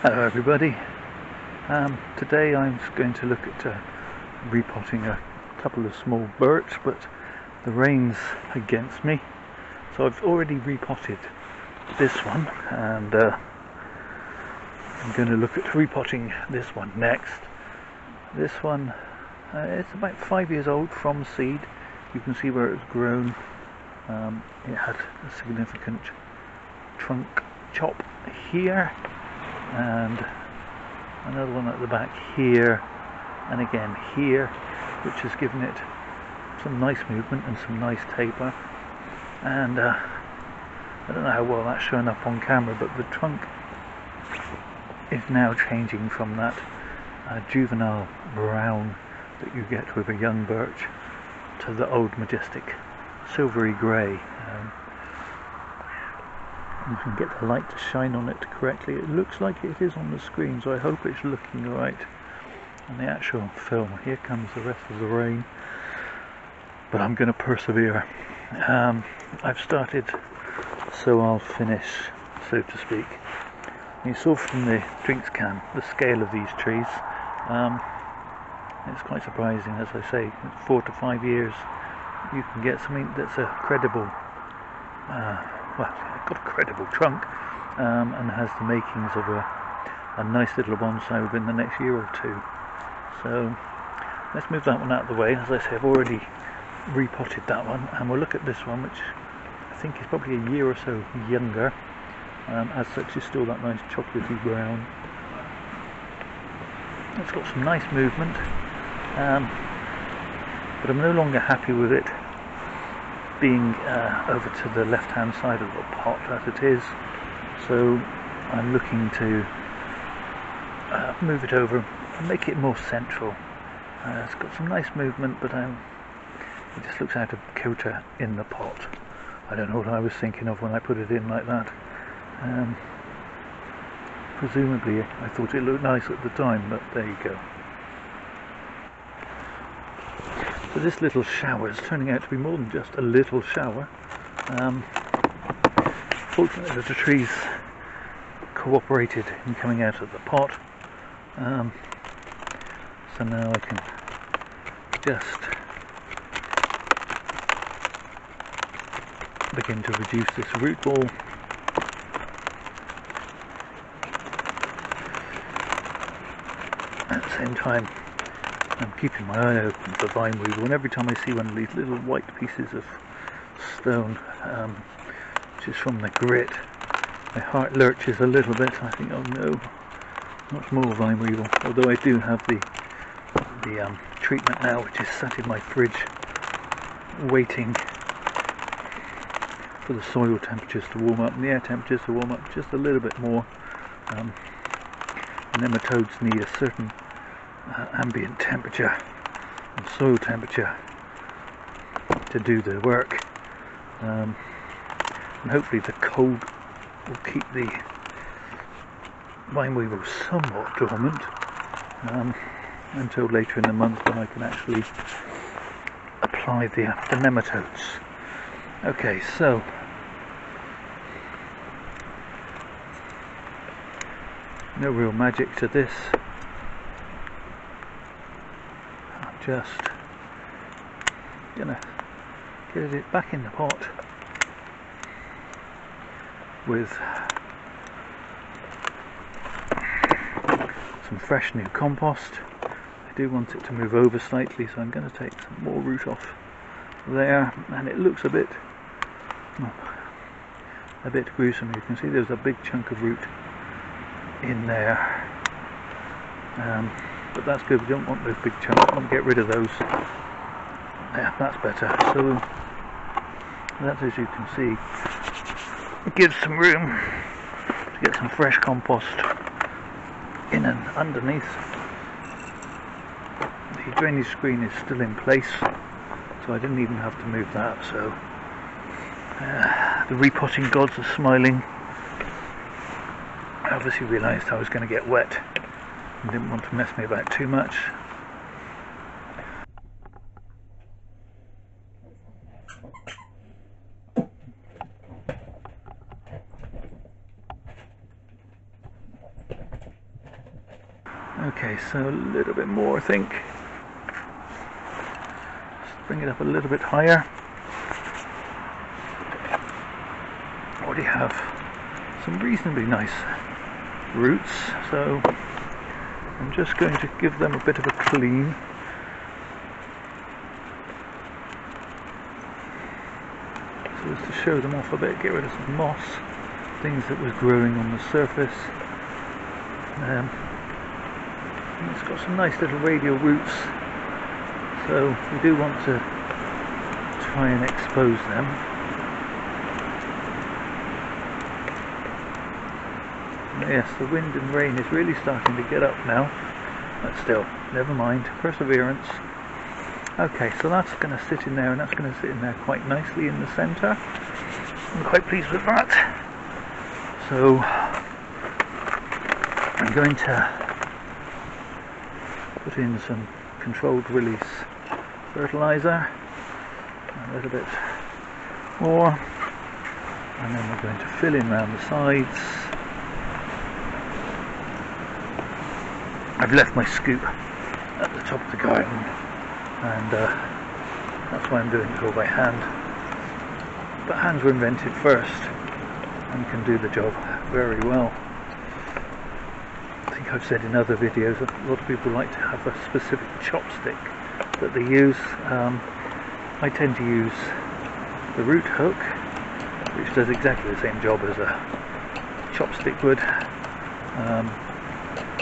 Hello everybody. Today I'm going to look at repotting a couple of small birch, but the rain's against me, so I've already repotted this one, and I'm going to look at repotting this one next. This one, it's about 5 years old from seed. You can see where it's grown. It had a significant trunk chop here, and another one at the back here, and again here, which has given it some nice movement and some nice taper. And I don't know how well that's showing up on camera, but the trunk is now changing from that juvenile brown that you get with a young birch to the old majestic silvery grey. You can get the light to shine on it correctly. It looks like it is on the screen, so I hope it's looking right on the actual film. Here comes the rest of the rain, but I'm going to persevere. I've started, so I'll finish, so to speak. You saw from the drinks can the scale of these trees. It's quite surprising, as I say. 4 to 5 years you can get something that's a credible well, it's got a credible trunk, and has the makings of a nice little bonsai within the next year or two. So let's move that one out of the way. As I say, I've already repotted that one, and we'll look at this one, which I think is probably a year or so younger. As such, is still that nice chocolatey brown. It's got some nice movement, but I'm no longer happy with it being over to the left hand side of the pot as it is, so I'm looking to move it over and make it more central. It's got some nice movement, but it just looks out of kilter in the pot. I don't know what I was thinking of when I put it in like that. Presumably I thought it looked nice at the time, but there you go. So this little shower is turning out to be more than just a little shower. Fortunately the trees cooperated in coming out of the pot, so now I can just begin to reduce this root ball. At the same time, I'm keeping my eye open for vine weevil, and every time I see one of these little white pieces of stone, which is from the grit, my heart lurches a little bit. I think, oh no, not more vine weevil. Although I do have the treatment now, which is sat in my fridge, waiting for the soil temperatures to warm up and the air temperatures to warm up just a little bit more. Nematodes need a certain ambient temperature and soil temperature to do their work, and hopefully the cold will keep the vine weevil somewhat dormant until later in the month, when I can actually apply the nematodes. Okay, so no real magic to this. I'm just gonna get it back in the pot with some fresh new compost. I do want it to move over slightly, so I'm going to take some more root off there, and it looks a bit gruesome. You can see there's a big chunk of root in there, but that's good. We don't want those big chunks. I want to get rid of those. Yeah, that's better. So that, as you can see, it gives some room to get some fresh compost in and underneath. The drainage screen is still in place, so I didn't even have to move that. So the repotting gods are smiling. I obviously realised I was going to get wet and didn't want to mess me about too much. Okay, so a little bit more I think. Just bring it up a little bit higher. Already have some reasonably nice roots, so I'm just going to give them a bit of a clean. So as to show them off a bit, get rid of some moss, things that was growing on the surface. And it's got some nice little radial roots, so we do want to try and expose them. Yes, the wind and rain is really starting to get up now, but still, never mind, perseverance. Okay, so that's going to sit in there, and that's going to sit in there quite nicely in the centre. I'm quite pleased with that. So I'm going to put in some controlled release fertiliser, a little bit more, and then we're going to fill in around the sides. I've left my scoop at the top of the garden, and that's why I'm doing it all by hand. But hands were invented first and can do the job very well. I think I've said in other videos that a lot of people like to have a specific chopstick that they use. I tend to use the root hook, which does exactly the same job as a chopstick would,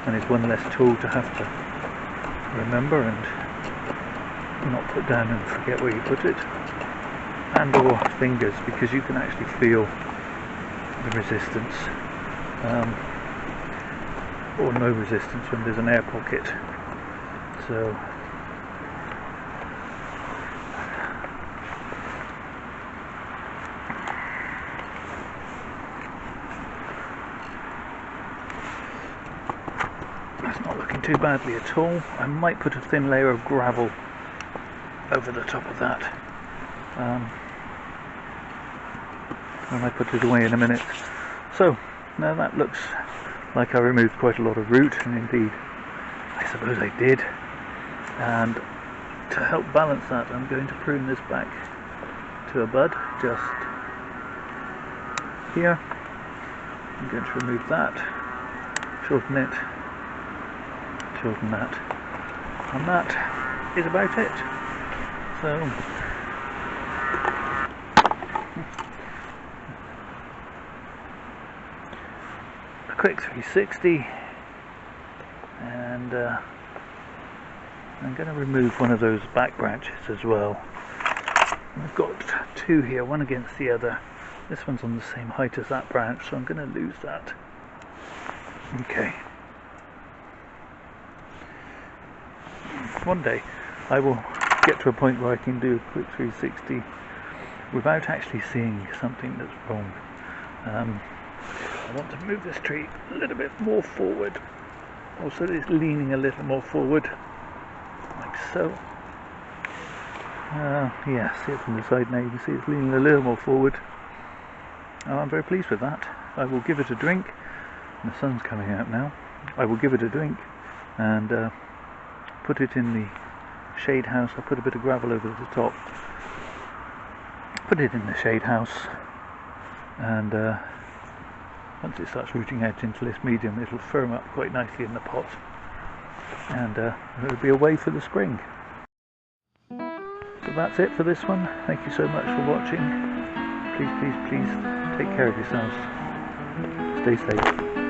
and it's one less tool to have to remember and not put down and forget where you put it, and or fingers, because you can actually feel the resistance, or no resistance when there's an air pocket. So that's not looking too badly at all. I might put a thin layer of gravel over the top of that. I might put it away in a minute. So now that looks like I removed quite a lot of root, and indeed I suppose I did. And to help balance that, I'm going to prune this back to a bud just here. I'm going to remove that, shorten it, shorten that, and that is about it. So a quick 360, and I'm going to remove one of those back branches as well. I've got two here, one against the other. This one's on the same height as that branch, so I'm going to lose that. Okay. One day I will get to a point where I can do a quick 360 without actually seeing something that's wrong. I want to move this tree a little bit more forward, also it's leaning a little more forward, like so. Yeah, see it from the side now, you can see it's leaning a little more forward. I'm very pleased with that. I will give it a drink, and the sun's coming out now. I will give it a drink and put it in the shade house. I'll put a bit of gravel over the top, put it in the shade house, and once it starts rooting out into this medium, it'll firm up quite nicely in the pot, and it'll be away for the spring. So that's it for this one. Thank you so much for watching. Please take care of yourselves. Stay safe.